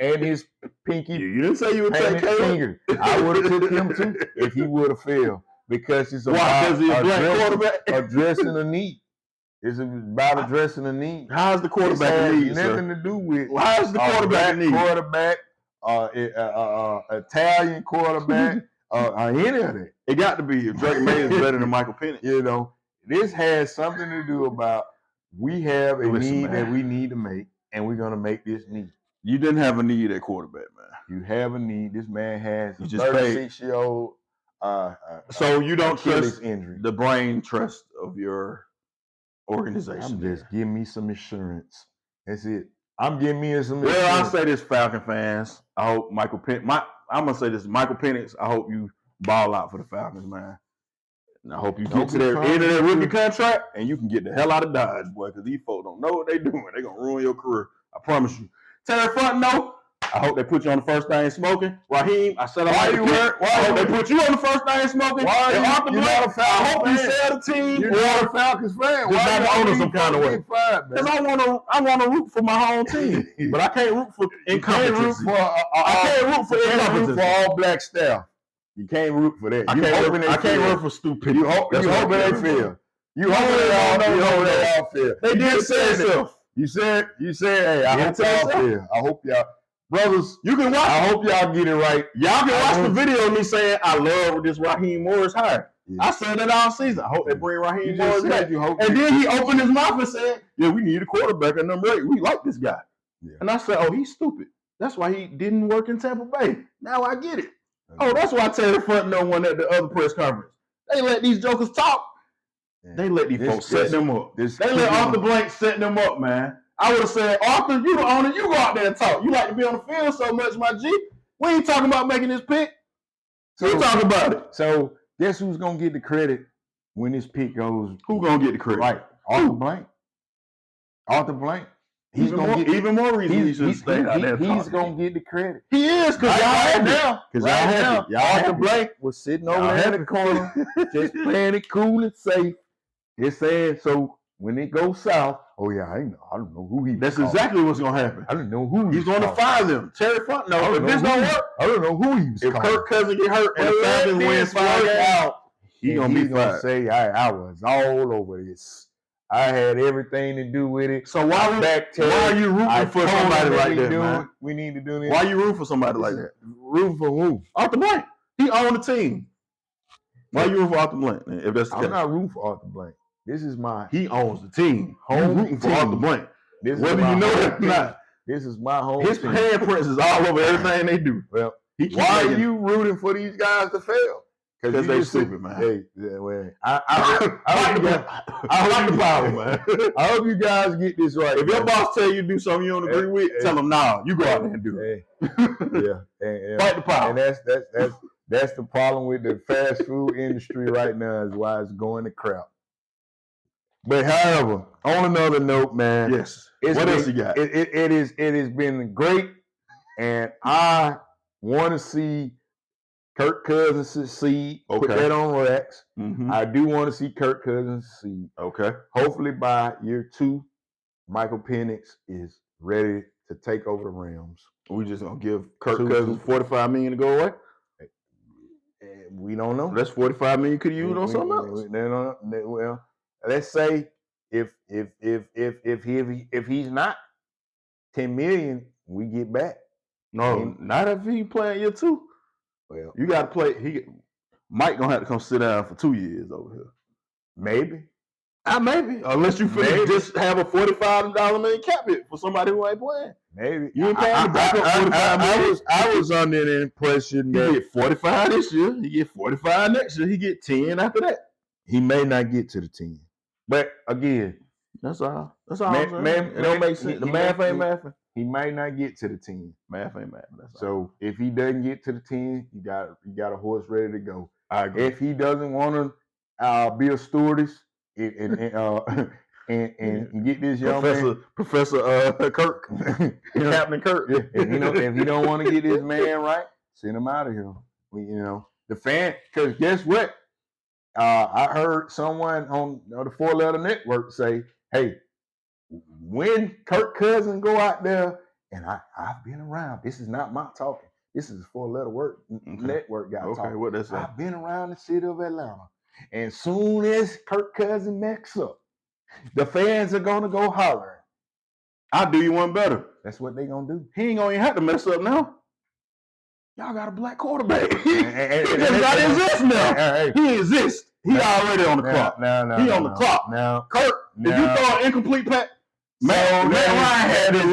pinky. You didn't say you would take Caleb. Finger. I would have took him too if he would have failed because it's about addressing a need. It's about addressing a need. How's the quarterback need? Nothing to do with. How's the quarterback need? Italian quarterback, any of that. It got to be. If Drake May is better than Michael Penix. You know, this has something to do about. We have a need that we need to make, and we're going to make this need. You didn't have a need at quarterback, man. You have a need. This man has a 36-year-old. So you don't trust the brain trust of your organization. I'm just giving me some assurance. That's it. I'm giving me some assurance. Well, I'll say this, Falcon fans. I hope Michael Penix. I'm going to say this, Michael Penix. I hope you ball out for the Falcons, man. And I hope you get to the end of that rookie contract and you can get the hell out of Dodge, boy, because these folks don't know what they're doing. They're going to ruin your career. I promise you. Terry Fontenot, I hope they put you on the first thing smoking. Raheem, I said I hope they put you on the first thing smoking. Why and are you not a Falcons I hope fan? you sell the team. You're not a Falcons fan. Why are you owning some kind of way? Because I want to root for my home team. But I can't root for incompetency. I can't root for incompetency. For all black staff. You can't root for that. I can't root for stupidity. You hope they fail. You hope they all fail. They did say so. You said, hey, I hope y'all fail. I hope y'all, brothers, you can watch. I hope y'all get it right. Y'all can watch the video of me saying I love this Raheem Morris hire. Yeah. I said that all season. I hope they bring Raheem Morris back. And then he opened his mouth and said, "Yeah, we need a quarterback at number 8. We like this guy." Yeah. And I said, "Oh, he's stupid. That's why he didn't work in Tampa Bay." Now I get it. Oh, that's why Terry Fontenot won at the other press conference. They let these jokers talk. Yeah. They let these folks set them up. They let Arthur Blank set them up, man. I would have said, Arthur, you the owner. You go out there and talk. You like to be on the field so much, my G. We ain't talking about making this pick. So you talk about it. So guess who's going to get the credit when this pick goes? Who's going to get the credit? Right. Arthur Blank. Arthur Blank. He's going to get even more reason he should stay out there. He's going to get the credit. He is because y'all have now. Because Arthur Blank was sitting over there in the corner, just playing it cool and safe. It's saying so when it goes south. Oh yeah, I don't know who he. That's exactly what's going to happen. I don't know who he's going to fire them. Terry Fontenot. If this don't work, I don't know who he was. If Kirk Cousins get hurt and the Falcons win 5 out, he's going to be fired. Say I was all over this. I had everything to do with it. So why are you rooting for somebody like that, man? We need to do this. Why are you rooting for somebody like that? Rooting for who? Arthur Blank. He owned the team. Why you rooting for Arthur Blank? If that's the I'm case, not rooting for Arthur Blank. This is my he owns the team. You home rooting for team. Arthur Blank, This is whether my you know home it or team. not. This is my home His team. handprints is all over everything they do. Well, He keep why making- are you rooting for these guys to fail? Because you they just stupid, man. Hey, yeah, well, I like the power, man. I hope you guys get this right. If your boss tell you to do something you don't agree with, tell him nah. You go out there and do it. Yeah, Fight the power. And that's the problem with the fast food industry right now, is why it's going to crap. But however, on another note, man, Yes. What else you got? It has been great, and I want to see Kirk Cousins succeed. Put Okay. that on racks. Mm-hmm. I do want to see Kirk Cousins succeed. Okay. Hopefully by year 2, Michael Penix is ready to take over the Rams. We just gonna give Kirk Two- Cousins $45 million to go away. We don't know. That's $45 million could use on something else. Well, let's say if he's not $10 million, we get back. No, not if he playing year 2. Well, You got to play. Mike gonna have to come sit down for 2 years over here. maybe. Maybe, unless you Maybe. just have a $45 million cap hit for somebody who ain't playing. Maybe. You ain't paying the backup $45 million. I was under the impression He that get 45 this year. He get 45 next year. He get 10 after that. he may not get to the 10. But again, That's all. That's all. Man- I'm saying. man- It don't make he- sense. The he math may- ain't mathing. he might not get to the 10. Math ain't mathing. That's all. So if he doesn't get to the 10, you got a horse ready to go. I agree. If he doesn't want to be a stewardess and get this young man, Professor Kirk, Captain Kirk. if he don't want to get this man right, send him out of here. The fan, because guess what? I heard someone on the 4-letter network say, "Hey, when Kirk Cousins go out there," and I've been around. This is not my talking. This is 4-letter network guy talking. What that's I've been around the city of Atlanta, and soon as Kirk Cousins backs up, the fans are gonna go hollering. I'll do you one better. That's what they gonna do. He ain't gonna even have to mess up now. Y'all got a black quarterback. He does not exist now. He exists. He already on the clock. He on the clock. Now, Kirk, if you throw an incomplete pass, Matt Ryan had the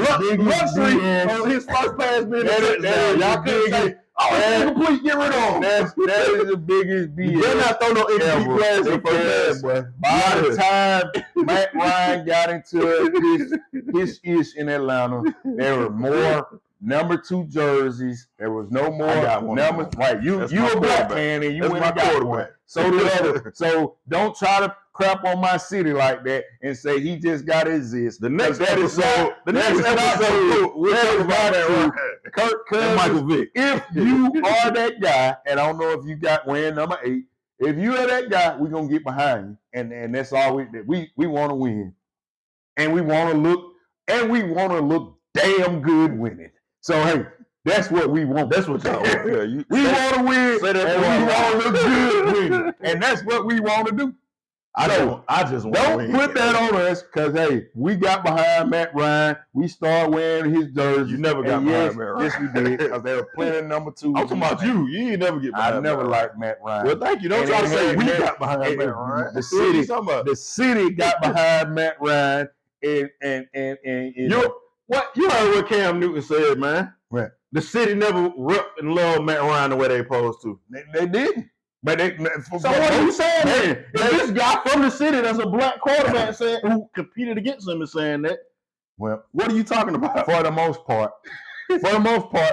luxury of his first pass being a touchdown. Y'all couldn't say, it's incomplete, get rid of him. that is the biggest BS. You better not throw no incomplete pass in the first pass. By the time Matt Ryan got into his ish in Atlanta, there were more number 2 jerseys. There was no more numbers. Right, you a black man and you went and got one. So did other. So don't try to crap on my city like that and say he just got to exist. The next episode, we'll talk about that. Kirk Cousins, Michael Vick. if you are that guy, and I don't know if you got wearing number 8, if you are that guy, we're gonna get behind you, and that's all we want to win, and we want to look damn good winning. So hey, that's what we want. That's what y'all want. We want to win, Say that and we for want to look good winning, and that's what we want to do. I just want to Don't win. put that on us, because hey, we got behind Matt Ryan. We started wearing his jersey. You never got behind Matt Ryan. Yes, we did, because there were plenty of number 2s. I'm talking about you. You ain't never get behind I never Matt Ryan. liked Matt Ryan. Well, thank you. Don't And try to it say had- we and got behind and Matt Ryan. The city got behind Matt Ryan, and You heard what Cam Newton said, man. Right. The city never ripped and loved Matt Ryan the way they supposed to. they didn't. But So what are you saying then? If this guy from the city that's a black quarterback who competed against him is saying that, well, what are you talking about? for the most part,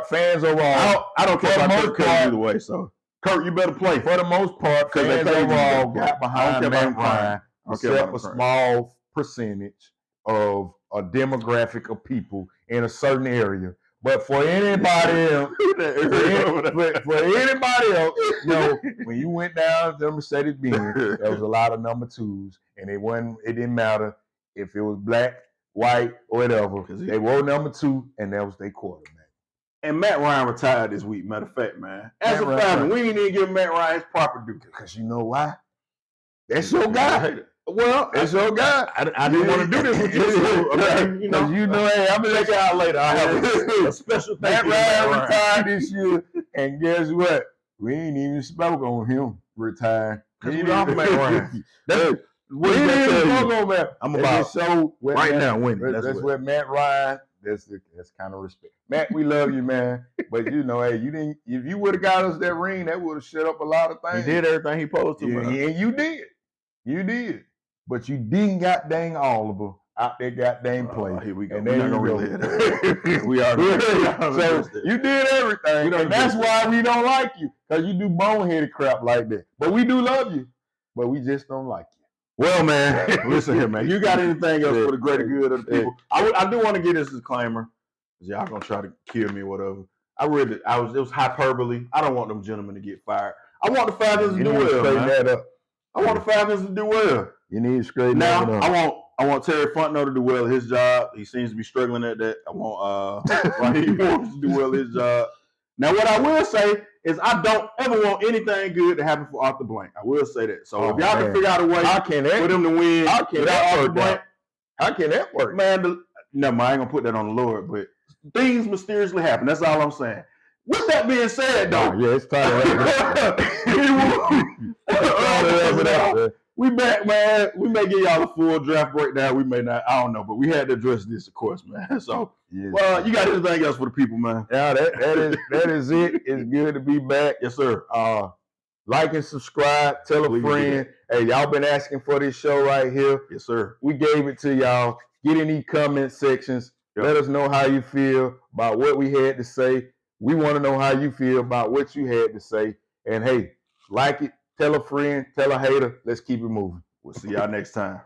fans overall, I don't care for the about most Kirk Cousins part- either way. So Kirk, you better play. for the most part, 'Cause they fans paid you overall to go. got I don't behind care about Matt him crying. Ryan, I don't care except about a him crying. small percentage of a demographic of people in a certain area. But for anybody else, for anybody else, when you went down to Mercedes-Benz, there was a lot of number 2s, and it didn't matter if it was black, white, or whatever. They wore number 2, and that was their quarterback. And Matt Ryan retired this week, matter of fact, man. As Matt a family, we ain't even give Matt Ryan his proper due. Because you know why? That's your guy. Well, That's your guy. I didn't want to do this with you. So, I mean, Because hey, I'm gonna check it out later. I have a special Matt thank you to Matt Ryan Ryan. retired this year, and guess what? We ain't even spoke on him retiring. Because we off Matt Ryan. That's what does that tell you? on Matt. I'm about show right Matt, now winning. That's what Matt Ryan. That's kind of respect. Matt, we love you, man. But you know, hey, you didn't. If you would have got us that ring, that would have shut up a lot of things. He did everything he supposed to, man. And you did. You did. But you didn't got dang Oliver out there goddamn play. Here we go. And We're there not you gonna go. relay that. We are. So you did everything. And that's why we don't like you. Because you do boneheaded crap like that. But we do love you. But we just don't like you. Well, man, listen here, man. You got anything else for the greater good of the people? I do want to get this disclaimer. Because y'all going to try to kill me or whatever. It was hyperbole. I don't want them gentlemen to get fired. I want the Falcons to do well, man. That up. I want the Falcons to do well. You need to straighten that up. I want Terry Fontenot to do well at his job. He seems to be struggling at that. I want Raheem Morris to do well at his job. Now, what I will say is I don't ever want anything good to happen for Arthur Blank. I will say that. So if y'all can figure out a way for them to win, how can that work? Man, no, I ain't gonna put that on the Lord, but things mysteriously happen. That's all I'm saying. With that being said, though, it's time to we back, man. We may give y'all a full draft breakdown. We may not. I don't know, but we had to address this, of course, man. So, well, you got anything else for the people, man? Yeah, that is it. It's good to be back. Yes, sir. Like and subscribe. Tell a friend. Hey, y'all been asking for this show right here. Yes, sir. We gave it to y'all. Get in these comment sections. Yep. Let us know how you feel about what we had to say. We want to know how you feel about what you had to say. And hey, like it. Tell a friend, tell a hater. Let's keep it moving. We'll see y'all next time.